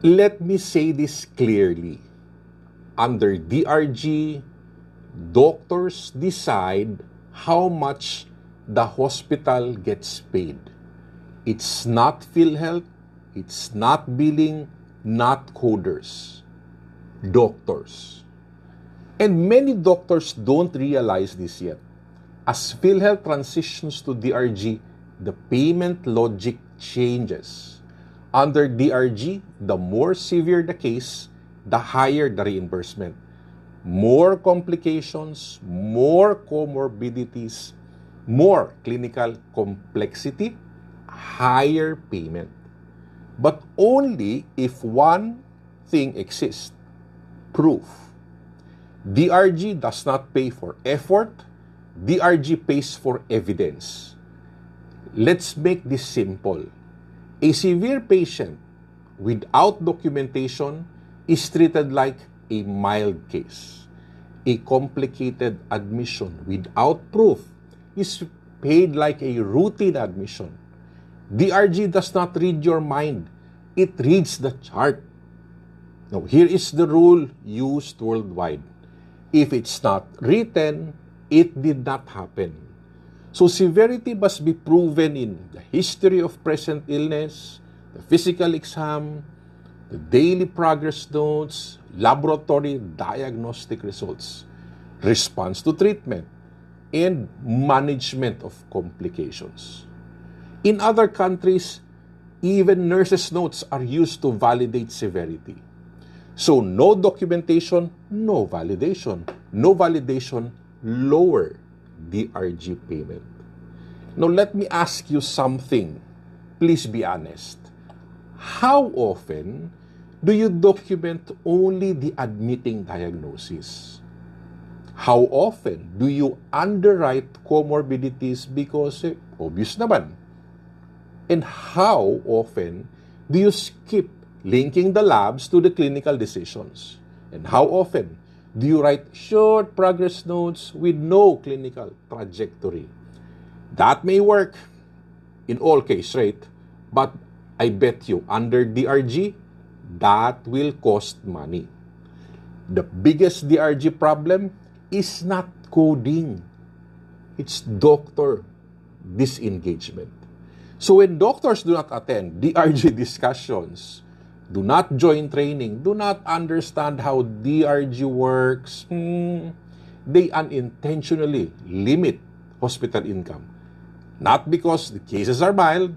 Let me say this clearly. Under DRG, doctors decide how much the hospital gets paid. It's not PhilHealth, it's not billing, not coders. Doctors. And many doctors don't realize this yet. As PhilHealth transitions to DRG, the payment logic changes. Under DRG, the more severe the case, the higher the reimbursement. More complications, more comorbidities, more clinical complexity, higher payment. But only if one thing exists: proof. DRG does not pay for effort, DRG pays for evidence. Let's make this simple. A severe patient without documentation is treated like a mild case. A complicated admission without proof is paid like a routine admission. DRG does not read your mind. It reads the chart. Now, here is the rule used worldwide. If it's not written, it did not happen. So severity must be proven in the history of present illness, the physical exam, the daily progress notes, laboratory diagnostic results, response to treatment, and management of complications. In other countries, even nurses' notes are used to validate severity. So no documentation, no validation. No validation, lower DRG payment. Now let me ask you something. Please be honest. How often do you document only the admitting diagnosis? How often do you underwrite comorbidities because obvious naman? And how often do you skip linking the labs to the clinical decisions? And how often do you write short progress notes with no clinical trajectory? That may work in all cases, right? But I bet you, under DRG, that will cost money. The biggest DRG problem is not coding. It's doctor disengagement. So when doctors do not attend DRG discussions, do not join training, do not understand how DRG works, they unintentionally limit hospital income. Not because the cases are mild,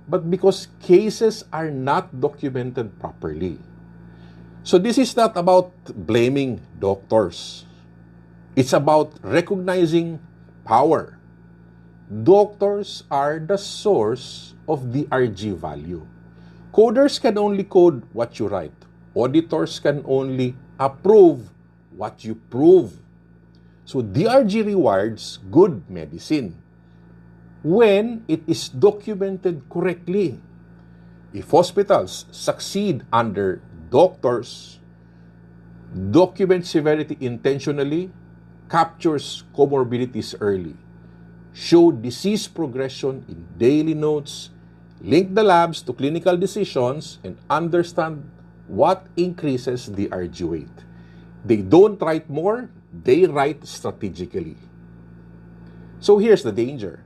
but because cases are not documented properly. So this is not about blaming doctors. It's about recognizing power. Doctors are the source of DRG value. Coders can only code what you write. Auditors can only approve what you prove. So DRG rewards good medicine when it is documented correctly. If hospitals succeed under doctors, document severity intentionally, captures comorbidities early, show disease progression in daily notes, link the labs to clinical decisions, and understand what increases the DRG weight. They don't write more, they write strategically. So here's the danger.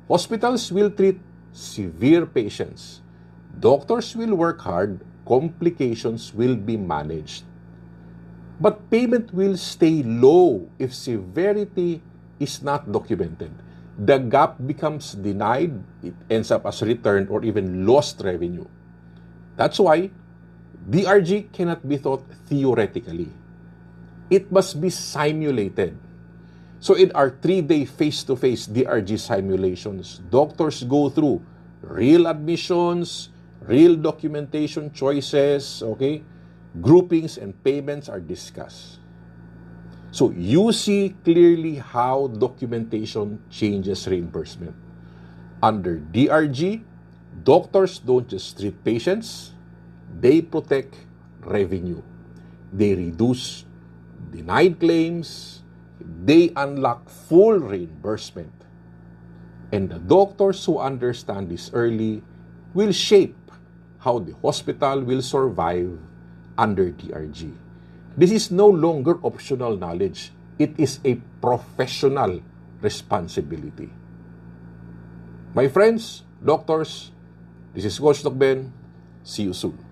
Hospitals will treat severe patients. Doctors will work hard, complications will be managed. But payment will stay low if severity is not documented. The gap becomes denied, it ends up as returned or even lost revenue. That's why DRG cannot be taught theoretically. It must be simulated. So in our 3-day face-to-face DRG simulations, doctors go through real admissions, real documentation choices, okay? Groupings and payments are discussed. So you see clearly how documentation changes reimbursement. Under DRG, doctors don't just treat patients, they protect revenue. They reduce denied claims, they unlock full reimbursement. And the doctors who understand this early will shape how the hospital will survive under DRG. This is no longer optional knowledge. It is a professional responsibility. My friends, doctors, this is Coach Doc Ben. See you soon.